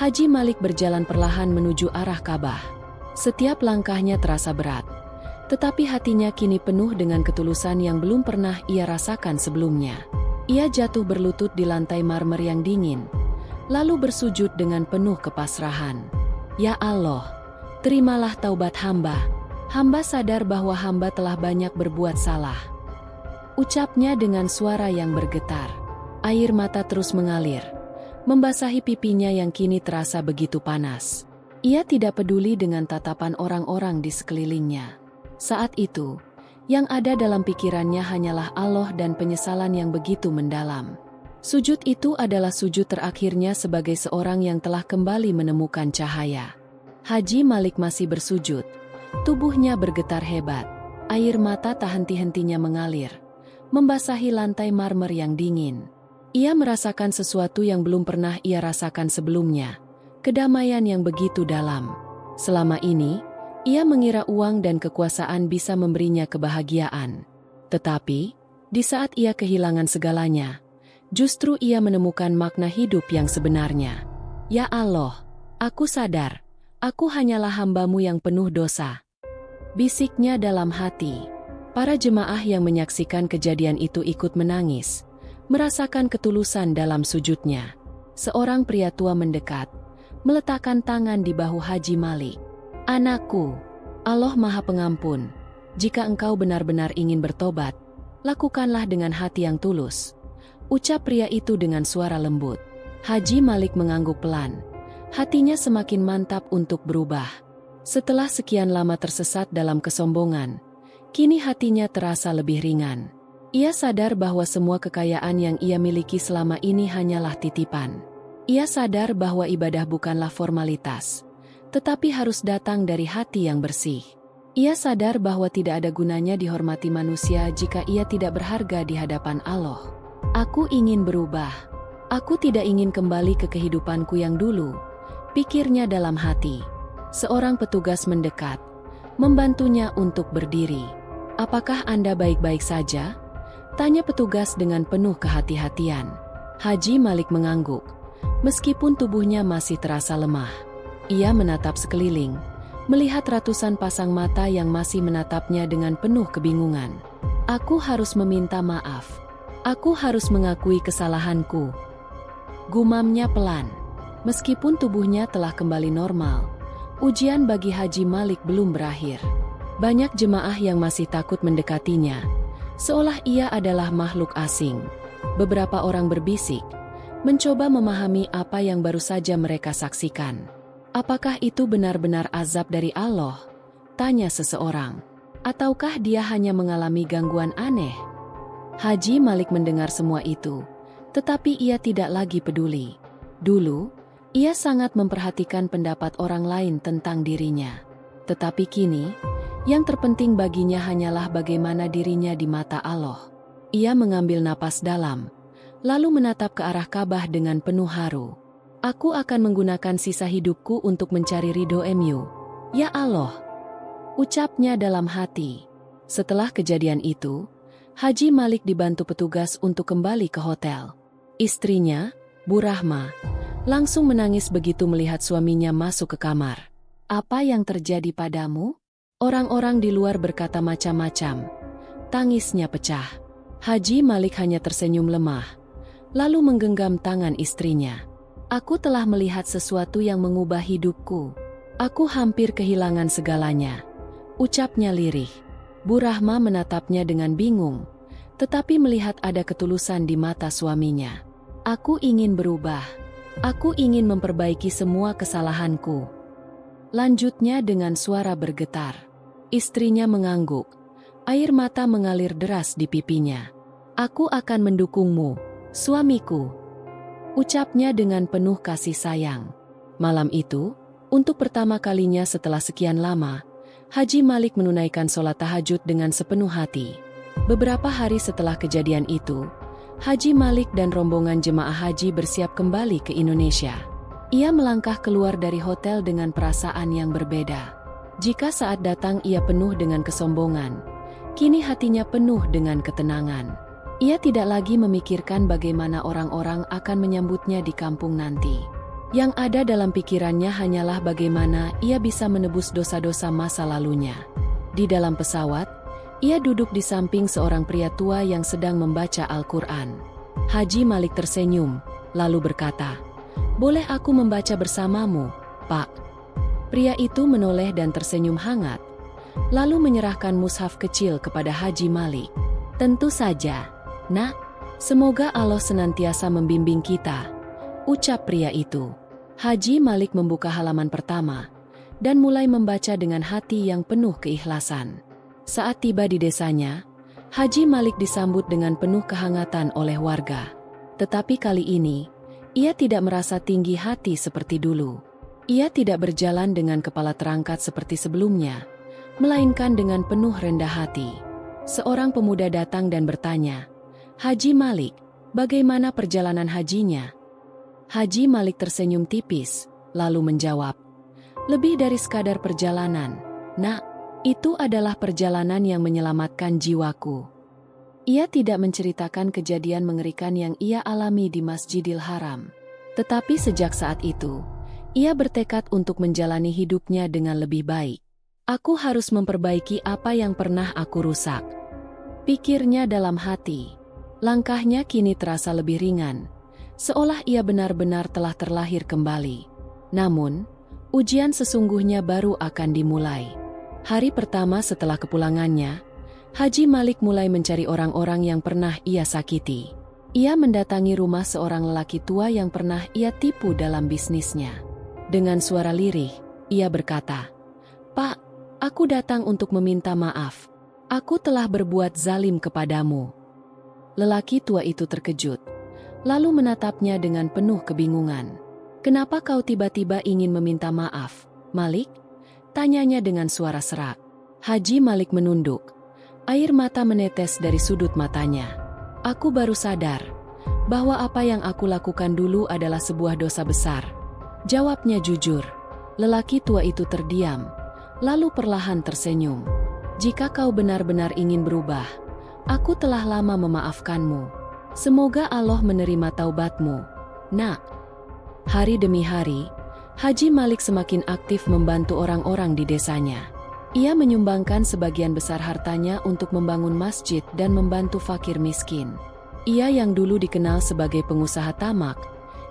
Haji Malik berjalan perlahan menuju arah Ka'bah. Setiap langkahnya terasa berat, tetapi hatinya kini penuh dengan ketulusan yang belum pernah ia rasakan sebelumnya. Ia jatuh berlutut di lantai marmer yang dingin, lalu bersujud dengan penuh kepasrahan. Ya Allah, terimalah taubat hamba. Hamba sadar bahwa hamba telah banyak berbuat salah, ucapnya dengan suara yang bergetar. Air mata terus mengalir, membasahi pipinya yang kini terasa begitu panas. Ia tidak peduli dengan tatapan orang-orang di sekelilingnya. Saat itu, yang ada dalam pikirannya hanyalah Allah dan penyesalan yang begitu mendalam. Sujud itu adalah sujud terakhirnya sebagai seorang yang telah kembali menemukan cahaya. Haji Malik masih bersujud, tubuhnya bergetar hebat. Air mata tak henti-hentinya mengalir, membasahi lantai marmer yang dingin. Ia merasakan sesuatu yang belum pernah ia rasakan sebelumnya, kedamaian yang begitu dalam. Selama ini, ia mengira uang dan kekuasaan bisa memberinya kebahagiaan. Tetapi, di saat ia kehilangan segalanya, justru ia menemukan makna hidup yang sebenarnya. Ya Allah, Aku sadar, aku hanyalah hamba-Mu yang penuh dosa. Bisiknya dalam hati. Para jemaah yang menyaksikan kejadian itu ikut menangis, merasakan ketulusan dalam sujudnya. Seorang pria tua mendekat, meletakkan tangan di bahu Haji Malik. "Anakku, Allah Maha Pengampun. Jika engkau benar-benar ingin bertobat, lakukanlah dengan hati yang tulus," ucap pria itu dengan suara lembut. Haji Malik mengangguk pelan. Hatinya semakin mantap untuk berubah. Setelah sekian lama tersesat dalam kesombongan, kini hatinya terasa lebih ringan. Ia sadar bahwa semua kekayaan yang ia miliki selama ini hanyalah titipan. Ia sadar bahwa ibadah bukanlah formalitas, tetapi harus datang dari hati yang bersih. Ia sadar bahwa tidak ada gunanya dihormati manusia jika ia tidak berharga di hadapan Allah. "Aku ingin berubah. Aku tidak ingin kembali ke kehidupanku yang dulu," pikirnya dalam hati. Seorang petugas mendekat, membantunya untuk berdiri. "Apakah Anda baik-baik saja?" tanya petugas dengan penuh kehati-hatian. Haji Malik mengangguk, meskipun tubuhnya masih terasa lemah. Ia menatap sekeliling, melihat ratusan pasang mata yang masih menatapnya dengan penuh kebingungan. "Aku harus meminta maaf. Aku harus mengakui kesalahanku," gumamnya pelan. Meskipun tubuhnya telah kembali normal, ujian bagi Haji Malik belum berakhir. Banyak jemaah yang masih takut mendekatinya, seolah ia adalah makhluk asing. Beberapa orang berbisik, mencoba memahami apa yang baru saja mereka saksikan. "Apakah itu benar-benar azab dari Allah?" tanya seseorang. "Ataukah dia hanya mengalami gangguan aneh?" Haji Malik mendengar semua itu, tetapi ia tidak lagi peduli. Dulu, ia sangat memperhatikan pendapat orang lain tentang dirinya. Tetapi kini, yang terpenting baginya hanyalah bagaimana dirinya di mata Allah. Ia mengambil napas dalam, lalu menatap ke arah Ka'bah dengan penuh haru. "Aku akan menggunakan sisa hidupku untuk mencari ridho-Mu, ya Allah," ucapnya dalam hati. Setelah kejadian itu, Haji Malik dibantu petugas untuk kembali ke hotel. Istrinya, Bu Rahma, langsung menangis begitu melihat suaminya masuk ke kamar. "Apa yang terjadi padamu?" Orang-orang di luar berkata macam-macam. Tangisnya pecah. Haji Malik hanya tersenyum lemah, lalu menggenggam tangan istrinya. "Aku telah melihat sesuatu yang mengubah hidupku. Aku hampir kehilangan segalanya," ucapnya lirih. Bu Rahma menatapnya dengan bingung, tetapi melihat ada ketulusan di mata suaminya. "Aku ingin berubah. Aku ingin memperbaiki semua kesalahanku," lanjutnya dengan suara bergetar. Istrinya mengangguk, air mata mengalir deras di pipinya. "Aku akan mendukungmu, suamiku," ucapnya dengan penuh kasih sayang. Malam itu, untuk pertama kalinya setelah sekian lama, Haji Malik menunaikan sholat tahajud dengan sepenuh hati. Beberapa hari setelah kejadian itu, Haji Malik dan rombongan jemaah haji bersiap kembali ke Indonesia. Ia melangkah keluar dari hotel dengan perasaan yang berbeda. Jika saat datang ia penuh dengan kesombongan, kini hatinya penuh dengan ketenangan. Ia tidak lagi memikirkan bagaimana orang-orang akan menyambutnya di kampung nanti. Yang ada dalam pikirannya hanyalah bagaimana ia bisa menebus dosa-dosa masa lalunya. Di dalam pesawat, ia duduk di samping seorang pria tua yang sedang membaca Al-Quran. Haji Malik tersenyum, lalu berkata, "Boleh aku membaca bersamamu, Pak?" Pria itu menoleh dan tersenyum hangat, lalu menyerahkan mushaf kecil kepada Haji Malik. "Tentu saja, Nak. Semoga Allah senantiasa membimbing kita," ucap pria itu. Haji Malik membuka halaman pertama, dan mulai membaca dengan hati yang penuh keikhlasan. Saat tiba di desanya, Haji Malik disambut dengan penuh kehangatan oleh warga. Tetapi kali ini, ia tidak merasa tinggi hati seperti dulu. Ia tidak berjalan dengan kepala terangkat seperti sebelumnya, melainkan dengan penuh rendah hati. Seorang pemuda datang dan bertanya, "Haji Malik, bagaimana perjalanan hajinya?" Haji Malik tersenyum tipis, lalu menjawab, "Lebih dari sekadar perjalanan, Nak. Itu adalah perjalanan yang menyelamatkan jiwaku." Ia tidak menceritakan kejadian mengerikan yang ia alami di Masjidil Haram. Tetapi sejak saat itu, Ia bertekad untuk menjalani hidupnya dengan lebih baik. Aku harus memperbaiki apa yang pernah aku rusak, pikirnya dalam hati. Langkahnya kini terasa lebih ringan, seolah ia benar-benar telah terlahir kembali. Namun, ujian sesungguhnya baru akan dimulai. Hari pertama setelah kepulangannya, Haji Malik mulai mencari orang-orang yang pernah ia sakiti. Ia mendatangi rumah seorang lelaki tua yang pernah ia tipu dalam bisnisnya. Dengan suara lirih, ia berkata, "Pak, aku datang untuk meminta maaf. Aku telah berbuat zalim kepadamu." Lelaki tua itu terkejut, lalu menatapnya dengan penuh kebingungan. "Kenapa kau tiba-tiba ingin meminta maaf, Malik?" tanyanya dengan suara serak. Haji Malik menunduk. Air mata menetes dari sudut matanya. "Aku baru sadar bahwa apa yang aku lakukan dulu adalah sebuah dosa besar," jawabnya jujur. Lelaki tua itu terdiam, lalu perlahan tersenyum. "Jika kau benar-benar ingin berubah, aku telah lama memaafkanmu. Semoga Allah menerima taubatmu, nak." Hari demi hari, Haji Malik semakin aktif membantu orang-orang di desanya. Ia menyumbangkan sebagian besar hartanya untuk membangun masjid dan membantu fakir miskin. Ia yang dulu dikenal sebagai pengusaha tamak,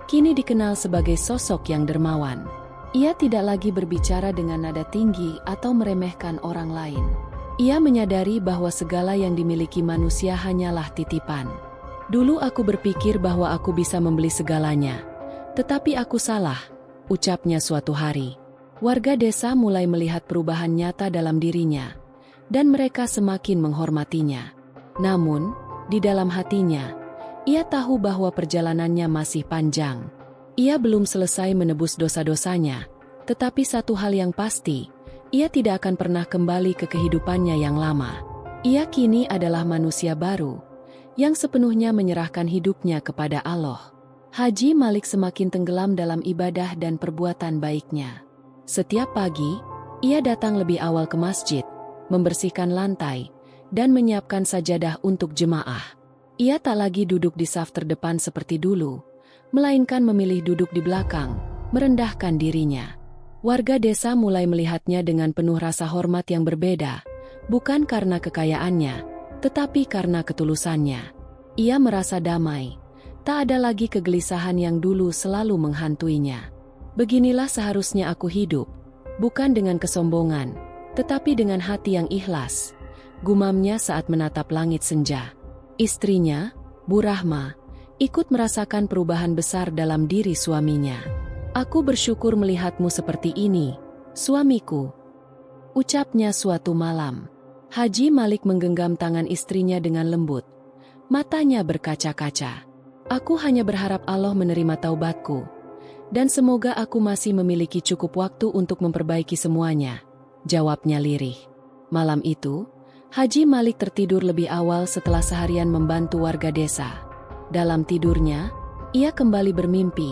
kini dikenal sebagai sosok yang dermawan. Ia tidak lagi berbicara dengan nada tinggi atau meremehkan orang lain. Ia menyadari bahwa segala yang dimiliki manusia hanyalah titipan. "Dulu aku berpikir bahwa aku bisa membeli segalanya, tetapi aku salah," ucapnya suatu hari. Warga desa mulai melihat perubahan nyata dalam dirinya, dan mereka semakin menghormatinya. Namun, di dalam hatinya, ia tahu bahwa perjalanannya masih panjang. Ia belum selesai menebus dosa-dosanya, tetapi satu hal yang pasti, ia tidak akan pernah kembali ke kehidupannya yang lama. Ia kini adalah manusia baru, yang sepenuhnya menyerahkan hidupnya kepada Allah. Haji Malik semakin tenggelam dalam ibadah dan perbuatan baiknya. Setiap pagi, ia datang lebih awal ke masjid, membersihkan lantai, dan menyiapkan sajadah untuk jemaah. Ia tak lagi duduk di saf terdepan seperti dulu, melainkan memilih duduk di belakang, merendahkan dirinya. Warga desa mulai melihatnya dengan penuh rasa hormat yang berbeda, bukan karena kekayaannya, tetapi karena ketulusannya. Ia merasa damai, tak ada lagi kegelisahan yang dulu selalu menghantuinya. "Beginilah seharusnya aku hidup, bukan dengan kesombongan, tetapi dengan hati yang ikhlas," gumamnya saat menatap langit senja. Istrinya, Bu Rahma, ikut merasakan perubahan besar dalam diri suaminya. "Aku bersyukur melihatmu seperti ini, suamiku," ucapnya suatu malam. Haji Malik menggenggam tangan istrinya dengan lembut. Matanya berkaca-kaca. "Aku hanya berharap Allah menerima taubatku, dan semoga aku masih memiliki cukup waktu untuk memperbaiki semuanya," jawabnya lirih. Malam itu, Haji Malik tertidur lebih awal setelah seharian membantu warga desa. Dalam tidurnya, ia kembali bermimpi,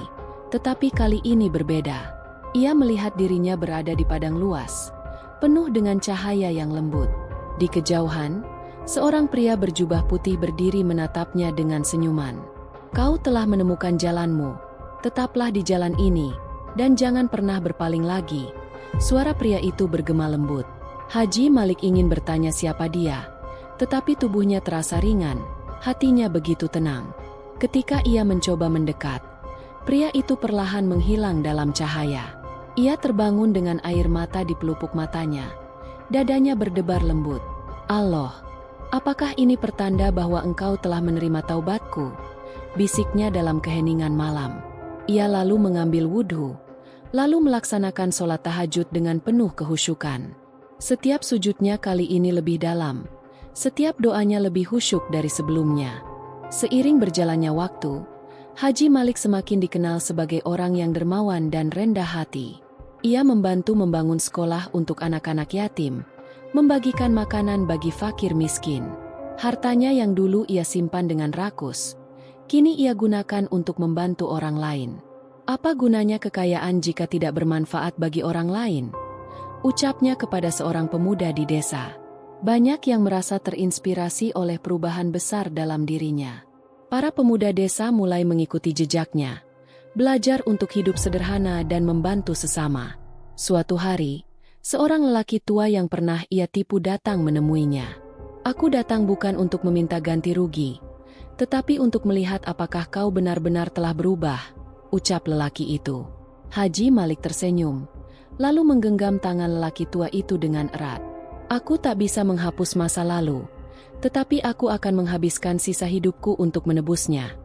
tetapi kali ini berbeda. Ia melihat dirinya berada di padang luas, penuh dengan cahaya yang lembut. Di kejauhan, seorang pria berjubah putih berdiri menatapnya dengan senyuman. "Kau telah menemukan jalanmu. Tetaplah di jalan ini, dan jangan pernah berpaling lagi," suara pria itu bergema lembut. Haji Malik ingin bertanya siapa dia, tetapi tubuhnya terasa ringan, hatinya begitu tenang. Ketika ia mencoba mendekat, pria itu perlahan menghilang dalam cahaya. Ia terbangun dengan air mata di pelupuk matanya. Dadanya berdebar lembut. "Allah, apakah ini pertanda bahwa engkau telah menerima taubatku?" bisiknya dalam keheningan malam. Ia lalu mengambil wudhu, lalu melaksanakan sholat tahajud dengan penuh kehusyukan. Setiap sujudnya kali ini lebih dalam, setiap doanya lebih khusyuk dari sebelumnya. Seiring berjalannya waktu, Haji Malik semakin dikenal sebagai orang yang dermawan dan rendah hati. Ia membantu membangun sekolah untuk anak-anak yatim, membagikan makanan bagi fakir miskin. Hartanya yang dulu ia simpan dengan rakus, kini ia gunakan untuk membantu orang lain. "Apa gunanya kekayaan jika tidak bermanfaat bagi orang lain?" ucapnya kepada seorang pemuda di desa. Banyak yang merasa terinspirasi oleh perubahan besar dalam dirinya. Para pemuda desa mulai mengikuti jejaknya. belajar untuk hidup sederhana dan membantu sesama. Suatu hari, seorang lelaki tua yang pernah ia tipu datang menemuinya. "Aku datang bukan untuk meminta ganti rugi, tetapi untuk melihat apakah kau benar-benar telah berubah," ucap lelaki itu. Haji Malik tersenyum, lalu menggenggam tangan lelaki tua itu dengan erat. "Aku tak bisa menghapus masa lalu, tetapi aku akan menghabiskan sisa hidupku untuk menebusnya,"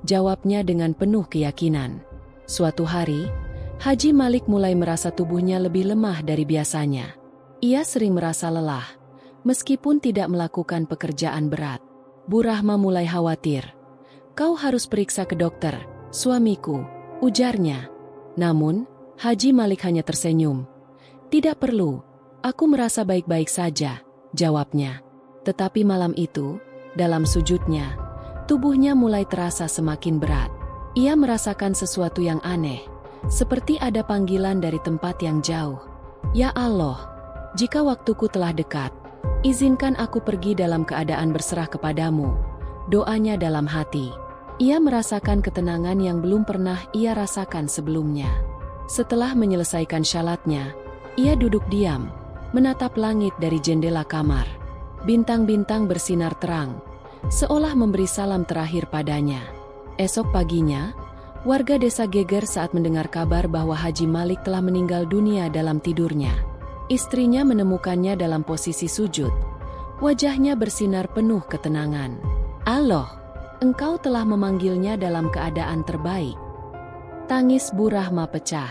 jawabnya dengan penuh keyakinan. Suatu hari, Haji Malik mulai merasa tubuhnya lebih lemah dari biasanya. Ia sering merasa lelah, meskipun tidak melakukan pekerjaan berat. Bu Rahma mulai khawatir. "Kau harus periksa ke dokter, suamiku," ujarnya. Namun, Haji Malik hanya tersenyum. "Tidak perlu, aku merasa baik-baik saja," jawabnya. Tetapi malam itu, dalam sujudnya, tubuhnya mulai terasa semakin berat. Ia merasakan sesuatu yang aneh, seperti ada panggilan dari tempat yang jauh. "Ya Allah, jika waktuku telah dekat, izinkan aku pergi dalam keadaan berserah kepadamu," doanya dalam hati. Ia merasakan ketenangan yang belum pernah ia rasakan sebelumnya. Setelah menyelesaikan syalatnya, ia duduk diam, menatap langit dari jendela kamar. Bintang-bintang bersinar terang, seolah memberi salam terakhir padanya. Esok paginya, warga desa geger saat mendengar kabar bahwa Haji Malik telah meninggal dunia dalam tidurnya. Istrinya menemukannya dalam posisi sujud. Wajahnya bersinar penuh ketenangan. "Allah, engkau telah memanggilnya dalam keadaan terbaik." Tangis Bu Rahma pecah.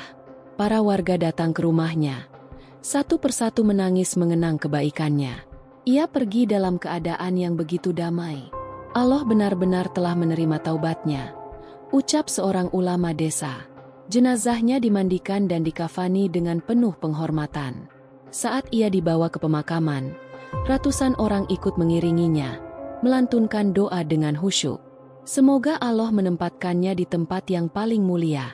Para warga datang ke rumahnya. Satu persatu menangis mengenang kebaikannya. Ia pergi dalam keadaan yang begitu damai. "Allah benar-benar telah menerima taubatnya," ucap seorang ulama desa. Jenazahnya dimandikan dan dikafani dengan penuh penghormatan. Saat ia dibawa ke pemakaman, ratusan orang ikut mengiringinya, melantunkan doa dengan khusyuk. "Semoga Allah menempatkannya di tempat yang paling mulia,"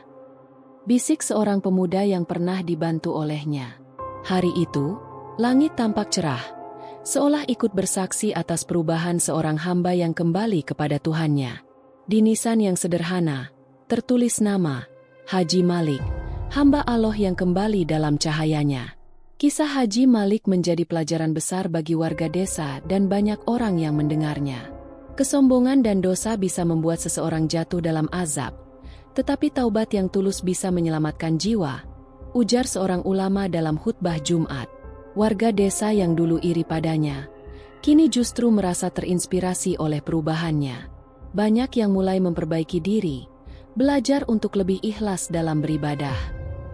bisik seorang pemuda yang pernah dibantu olehnya. Hari itu, langit tampak cerah, seolah ikut bersaksi atas perubahan seorang hamba yang kembali kepada Tuhannya. Di nisan yang sederhana, tertulis nama, Haji Malik, hamba Allah yang kembali dalam cahayanya. Kisah Haji Malik menjadi pelajaran besar bagi warga desa dan banyak orang yang mendengarnya. Kesombongan dan dosa bisa membuat seseorang jatuh dalam azab, tetapi taubat yang tulus bisa menyelamatkan jiwa, ujar seorang ulama dalam khutbah Jumat. Warga desa yang dulu iri padanya, kini justru merasa terinspirasi oleh perubahannya. Banyak yang mulai memperbaiki diri, belajar untuk lebih ikhlas dalam beribadah.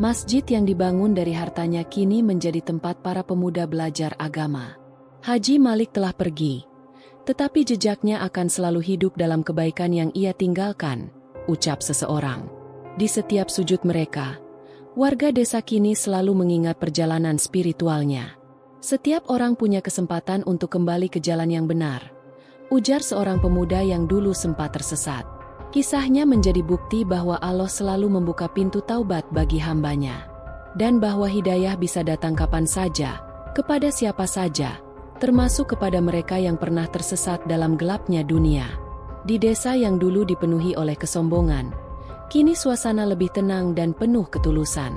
Masjid yang dibangun dari hartanya kini menjadi tempat para pemuda belajar agama. Haji Malik telah pergi, tetapi jejaknya akan selalu hidup dalam kebaikan yang ia tinggalkan, ucap seseorang. Di setiap sujud mereka, warga desa kini selalu mengingat perjalanan spiritualnya. "Setiap orang punya kesempatan untuk kembali ke jalan yang benar," ujar seorang pemuda yang dulu sempat tersesat. Kisahnya menjadi bukti bahwa Allah selalu membuka pintu taubat bagi hambanya, dan bahwa hidayah bisa datang kapan saja, kepada siapa saja, termasuk kepada mereka yang pernah tersesat dalam gelapnya dunia. Di desa yang dulu dipenuhi oleh kesombongan, kini suasana lebih tenang dan penuh ketulusan.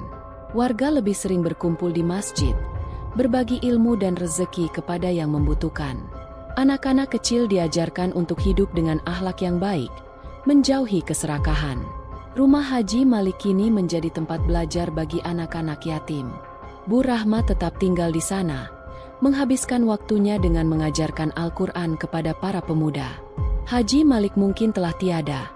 Warga lebih sering berkumpul di masjid, berbagi ilmu dan rezeki kepada yang membutuhkan. Anak-anak kecil diajarkan untuk hidup dengan akhlak yang baik, menjauhi keserakahan. Rumah Haji Malik kini menjadi tempat belajar bagi anak-anak yatim. Bu Rahma tetap tinggal di sana, menghabiskan waktunya dengan mengajarkan Al-Quran kepada para pemuda. Haji Malik mungkin telah tiada,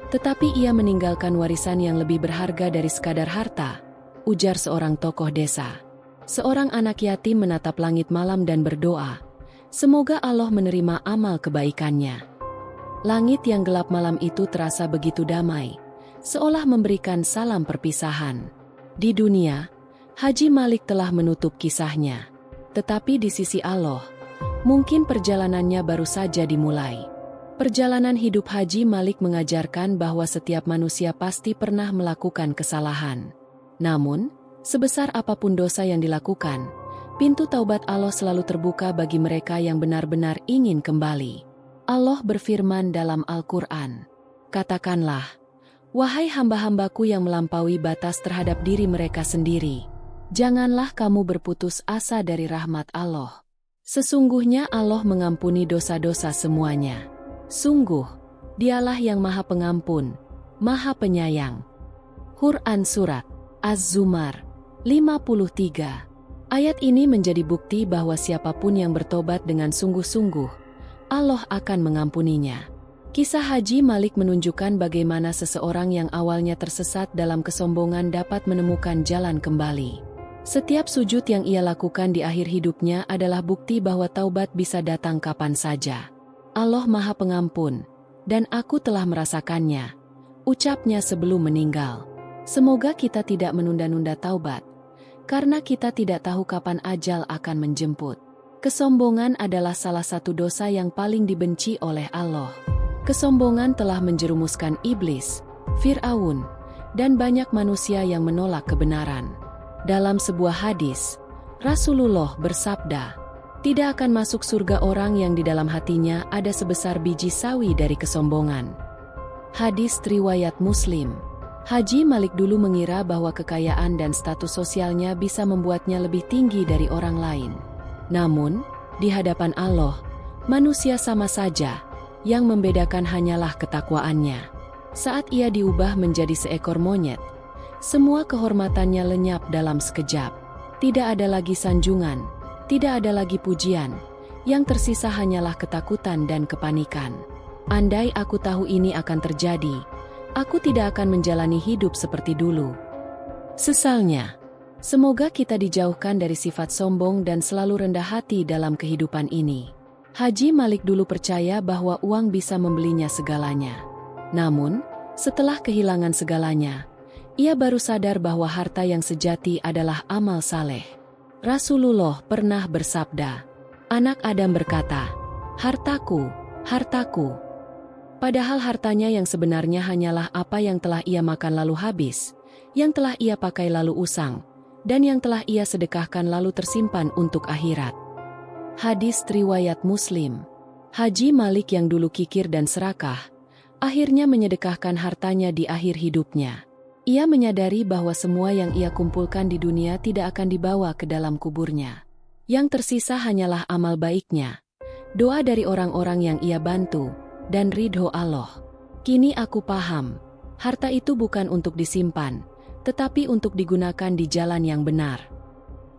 tetapi ia meninggalkan warisan yang lebih berharga dari sekadar harta, ujar seorang tokoh desa. Seorang anak yatim menatap langit malam dan berdoa, semoga Allah menerima amal kebaikannya. Langit yang gelap malam itu terasa begitu damai, seolah memberikan salam perpisahan. Di dunia, Haji Malik telah menutup kisahnya. Tetapi di sisi Allah, mungkin perjalanannya baru saja dimulai. Perjalanan hidup Haji Malik mengajarkan bahwa setiap manusia pasti pernah melakukan kesalahan. Namun, sebesar apapun dosa yang dilakukan, pintu taubat Allah selalu terbuka bagi mereka yang benar-benar ingin kembali. Allah berfirman dalam Al-Quran, katakanlah, Wahai hamba-hambaku yang melampaui batas terhadap diri mereka sendiri, janganlah kamu berputus asa dari rahmat Allah. Sesungguhnya Allah mengampuni dosa-dosa semuanya. Sungguh, Dialah yang Maha Pengampun, Maha Penyayang. Quran Surat Az-Zumar 53. Ayat ini menjadi bukti bahwa siapapun yang bertobat dengan sungguh-sungguh, Allah akan mengampuninya. Kisah Haji Malik menunjukkan bagaimana seseorang yang awalnya tersesat dalam kesombongan dapat menemukan jalan kembali. Setiap sujud yang ia lakukan di akhir hidupnya adalah bukti bahwa taubat bisa datang kapan saja. Allah Maha Pengampun, dan aku telah merasakannya, ucapnya sebelum meninggal. Semoga kita tidak menunda-nunda taubat, karena kita tidak tahu kapan ajal akan menjemput. Kesombongan adalah salah satu dosa yang paling dibenci oleh Allah. Kesombongan telah menjerumuskan iblis, Fir'aun, dan banyak manusia yang menolak kebenaran. Dalam sebuah hadis, Rasulullah bersabda, "Tidak akan masuk surga orang yang di dalam hatinya ada sebesar biji sawi dari kesombongan." Hadis riwayat Muslim. Haji Malik dulu mengira bahwa kekayaan dan status sosialnya bisa membuatnya lebih tinggi dari orang lain. Namun, di hadapan Allah, manusia sama saja. Yang membedakan hanyalah ketakwaannya. Saat ia diubah menjadi seekor monyet, semua kehormatannya lenyap dalam sekejap. Tidak ada lagi sanjungan, tidak ada lagi pujian, yang tersisa hanyalah ketakutan dan kepanikan. Andai aku tahu ini akan terjadi, aku tidak akan menjalani hidup seperti dulu. Sesalnya, semoga kita dijauhkan dari sifat sombong dan selalu rendah hati dalam kehidupan ini. Haji Malik dulu percaya bahwa uang bisa membelinya segalanya. Namun, setelah kehilangan segalanya, ia baru sadar bahwa harta yang sejati adalah amal saleh. Rasulullah pernah bersabda, "Anak Adam berkata, 'Hartaku, hartaku.' Padahal hartanya yang sebenarnya hanyalah apa yang telah ia makan lalu habis, yang telah ia pakai lalu usang, dan yang telah ia sedekahkan lalu tersimpan untuk akhirat." Hadis riwayat Muslim. Haji Malik yang dulu kikir dan serakah, akhirnya menyedekahkan hartanya di akhir hidupnya. Ia menyadari bahwa semua yang ia kumpulkan di dunia tidak akan dibawa ke dalam kuburnya. Yang tersisa hanyalah amal baiknya, doa dari orang-orang yang ia bantu, dan ridho Allah. Kini aku paham, harta itu bukan untuk disimpan, tetapi untuk digunakan di jalan yang benar.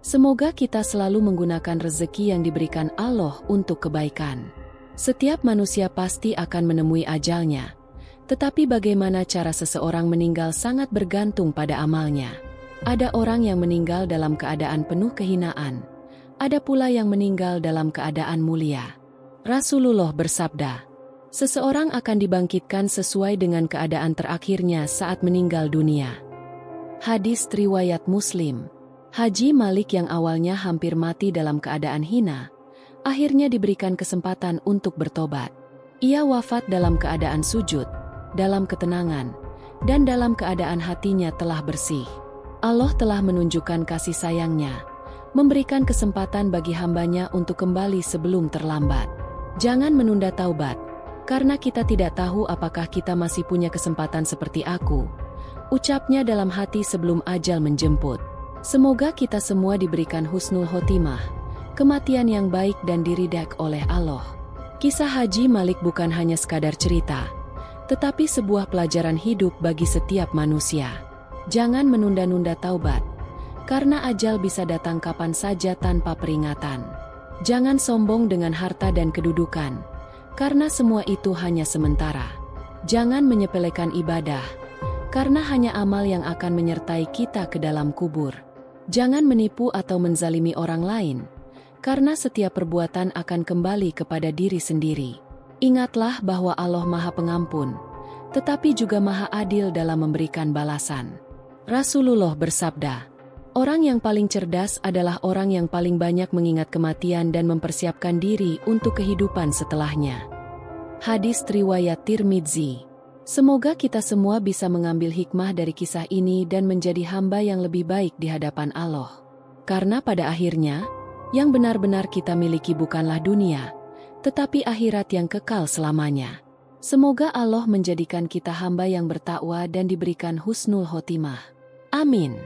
Semoga kita selalu menggunakan rezeki yang diberikan Allah untuk kebaikan. Setiap manusia pasti akan menemui ajalnya, tetapi bagaimana cara seseorang meninggal sangat bergantung pada amalnya. Ada orang yang meninggal dalam keadaan penuh kehinaan, ada pula yang meninggal dalam keadaan mulia. Rasulullah bersabda, "Seseorang akan dibangkitkan sesuai dengan keadaan terakhirnya saat meninggal dunia." Hadis riwayat Muslim. Haji Malik yang awalnya hampir mati dalam keadaan hina, akhirnya diberikan kesempatan untuk bertobat. Ia wafat dalam keadaan sujud, dalam ketenangan, dan dalam keadaan hatinya telah bersih. Allah telah menunjukkan kasih sayangnya, memberikan kesempatan bagi hambanya untuk kembali sebelum terlambat. Jangan menunda taubat, karena kita tidak tahu apakah kita masih punya kesempatan seperti aku, ucapnya dalam hati sebelum ajal menjemput. Semoga kita semua diberikan husnul khotimah, kematian yang baik dan diridhai oleh Allah. Kisah Haji Malik bukan hanya sekadar cerita, tetapi sebuah pelajaran hidup bagi setiap manusia. Jangan menunda-nunda taubat, karena ajal bisa datang kapan saja tanpa peringatan. Jangan sombong dengan harta dan kedudukan, karena semua itu hanya sementara. Jangan menyepelekan ibadah, karena hanya amal yang akan menyertai kita ke dalam kubur. Jangan menipu atau menzalimi orang lain, karena setiap perbuatan akan kembali kepada diri sendiri. Ingatlah bahwa Allah Maha Pengampun, tetapi juga Maha Adil dalam memberikan balasan. Rasulullah bersabda, "Orang yang paling cerdas adalah orang yang paling banyak mengingat kematian dan mempersiapkan diri untuk kehidupan setelahnya." Hadis riwayat Tirmidzi. Semoga kita semua bisa mengambil hikmah dari kisah ini dan menjadi hamba yang lebih baik di hadapan Allah. Karena pada akhirnya, yang benar-benar kita miliki bukanlah dunia, tetapi akhirat yang kekal selamanya. Semoga Allah menjadikan kita hamba yang bertakwa dan diberikan husnul khotimah. Amin.